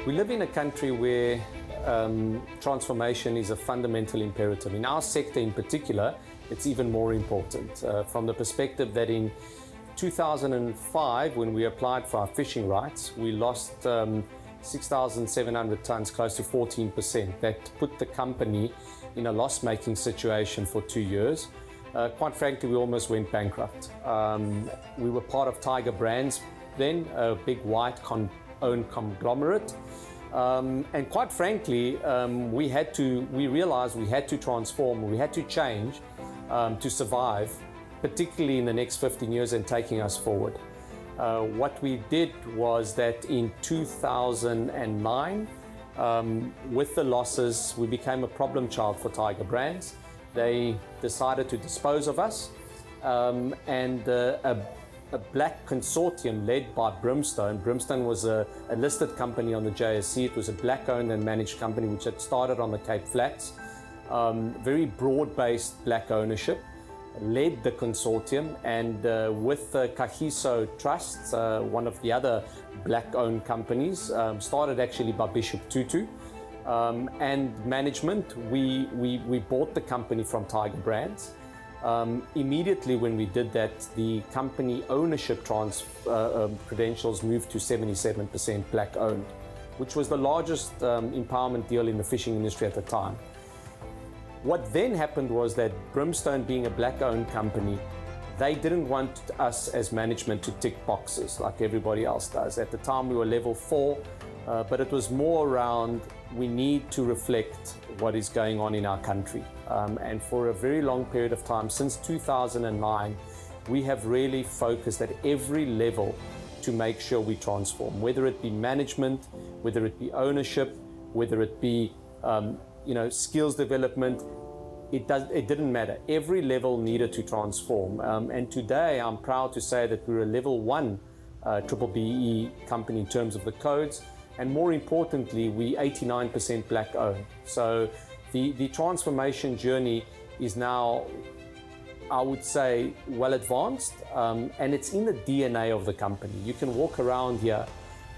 We live in a country where transformation is a fundamental imperative. In our sector in particular, it's even more important from the perspective that in 2005, when we applied for our fishing rights, we lost 6,700 tons, close to 14%. That put the company in a loss-making situation for 2 years. Quite frankly, we almost went bankrupt. We were part of Tiger Brands then, a big white-owned conglomerate. And quite frankly, we realized we had to transform, we had to change to survive, particularly in the next 15 years and taking us forward. What we did was that in 2009, with the losses, we became a problem child for Tiger Brands. They decided to dispose of us, and a black consortium led by Brimstone. Brimstone was a listed company on the JSE. It was a black-owned and managed company which had started on the Cape Flats. Very broad-based black ownership, led the consortium, and with the Kagiso Trust, one of the other black-owned companies, started actually by Bishop Tutu. And management, we bought the company from Tiger Brands. Immediately when we did that, the company ownership credentials moved to 77% black owned, which was the largest empowerment deal in the fishing industry at the time. What then happened was that Brimstone, being a black owned company, they didn't want us as management to tick boxes like everybody else does. At the time we were level 4, but it was more around we need to reflect what is going on in our country. And for a very long period of time, since 2009, we have really focused at every level to make sure we transform, whether it be management, whether it be ownership, whether it be skills development. It didn't matter. Every level needed to transform. And today I'm proud to say that we're a level 1 triple BE company in terms of the codes. And more importantly, we 89% black owned. So the transformation journey is now, I would say, well advanced, and it's in the DNA of the company. You can walk around here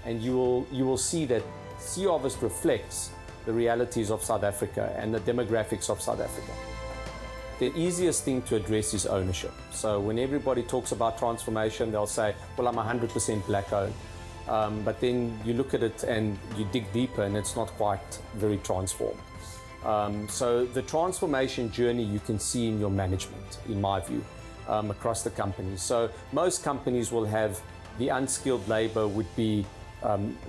and you will see that Sea Harvest reflects the realities of South Africa and the demographics of South Africa. The easiest thing to address is ownership. So when everybody talks about transformation, they'll say, well, I'm 100% black owned. But then you look at it and you dig deeper and it's not quite very transformed. So the transformation journey you can see in your management, in my view, across the company. So most companies will have the unskilled labor would be,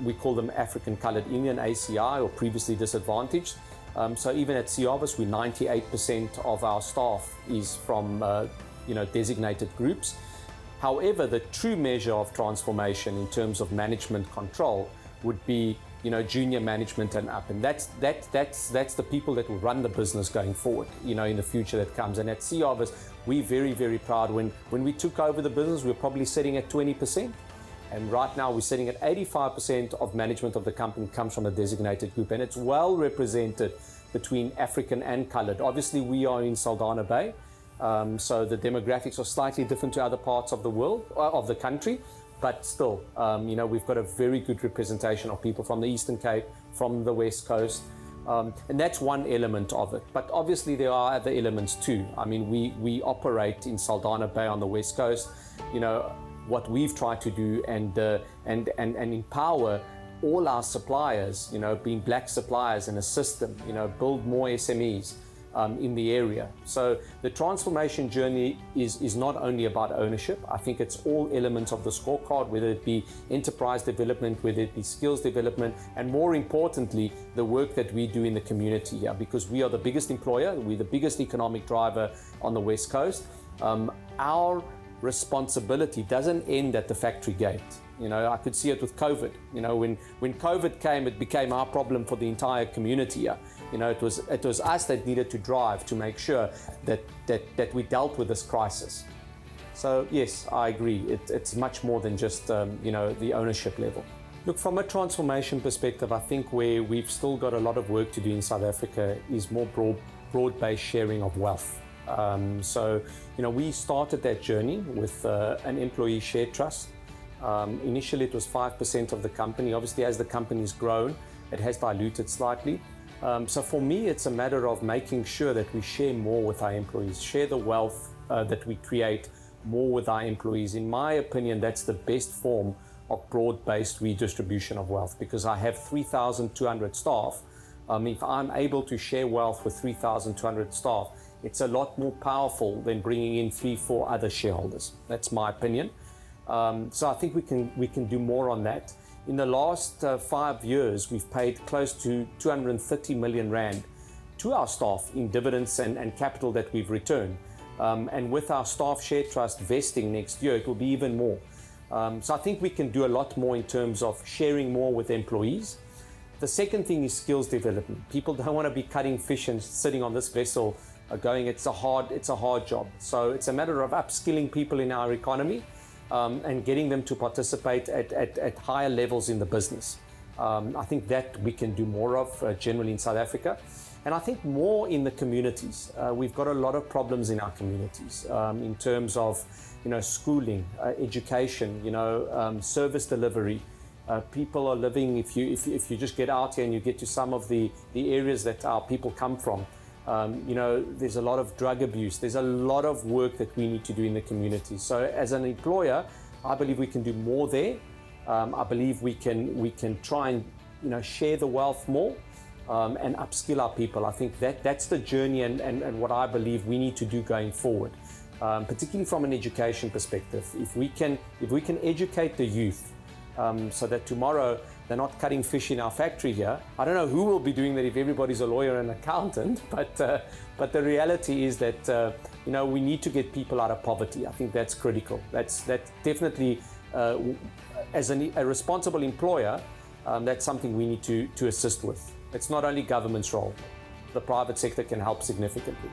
we call them African Colored Indian, ACI, or previously disadvantaged. So even at Sea Harvest, 98% of our staff is from designated groups. However, the true measure of transformation in terms of management control would be, junior management and up, and that's the people that will run the business going forward, in the future that comes. And at Sea Harvest, we're very, very proud. When we took over the business, we were probably sitting at 20%, and right now we're sitting at 85% of management of the company comes from a designated group, and it's well represented between African and colored. Obviously, we are in Saldanha Bay. So the demographics are slightly different to other parts of the world, of the country, but still, we've got a very good representation of people from the Eastern Cape, from the West Coast, and that's one element of it. But obviously there are other elements too. I mean, we operate in Saldanha Bay on the West Coast. What we've tried to do and empower all our suppliers, being black suppliers, and assist them, build more SMEs. In the area. So the transformation journey is not only about ownership. I think it's all elements of the scorecard, whether it be enterprise development, whether it be skills development, and more importantly, the work that we do in the community here, because we are the biggest employer, we're the biggest economic driver on the West Coast. Our responsibility doesn't end at the factory gate. I could see it with COVID. When COVID came, it became our problem for the entire community here. It was us that needed to drive to make sure that we dealt with this crisis. So yes, I agree. It's much more than just the ownership level. Look, from a transformation perspective, I think where we've still got a lot of work to do in South Africa is more broad-based sharing of wealth. So we started that journey with an employee share trust. Initially, it was 5% of the company. Obviously, as the company's grown, it has diluted slightly. So for me, it's a matter of making sure that we share more with our employees, share the wealth that we create more with our employees. In my opinion, that's the best form of broad-based redistribution of wealth, because I have 3,200 staff. If I'm able to share wealth with 3,200 staff, it's a lot more powerful than bringing in 3-4 other shareholders. That's my opinion. So I think we can do more on that. In the last 5 years, we've paid close to 230 million rand to our staff in dividends and capital that we've returned. And with our staff share trust vesting next year, it will be even more. So I think we can do a lot more in terms of sharing more with employees. The second thing is skills development. People don't want to be cutting fish and sitting on this vessel going, it's a hard job. So it's a matter of upskilling people in our economy and getting them to participate at higher levels in the business. I think that we can do more of generally in South Africa. And I think more in the communities. We've got a lot of problems in our communities in terms of, schooling, education, service delivery. People are living, if you just get out here and you get to some of the areas that our people come from, there's a lot of drug abuse. There's a lot of work that we need to do in the community. So as an employer, I believe we can do more there. I believe we can try and share the wealth more and upskill our people. I think that's the journey and what I believe we need to do going forward, particularly from an education perspective. If we can educate the youth so that tomorrow they're not cutting fish in our factory here. I don't know who will be doing that if everybody's a lawyer and accountant, but the reality is that we need to get people out of poverty. I think that's critical. That's definitely as a responsible employer, that's something we need to assist with. It's not only government's role. The private sector can help significantly.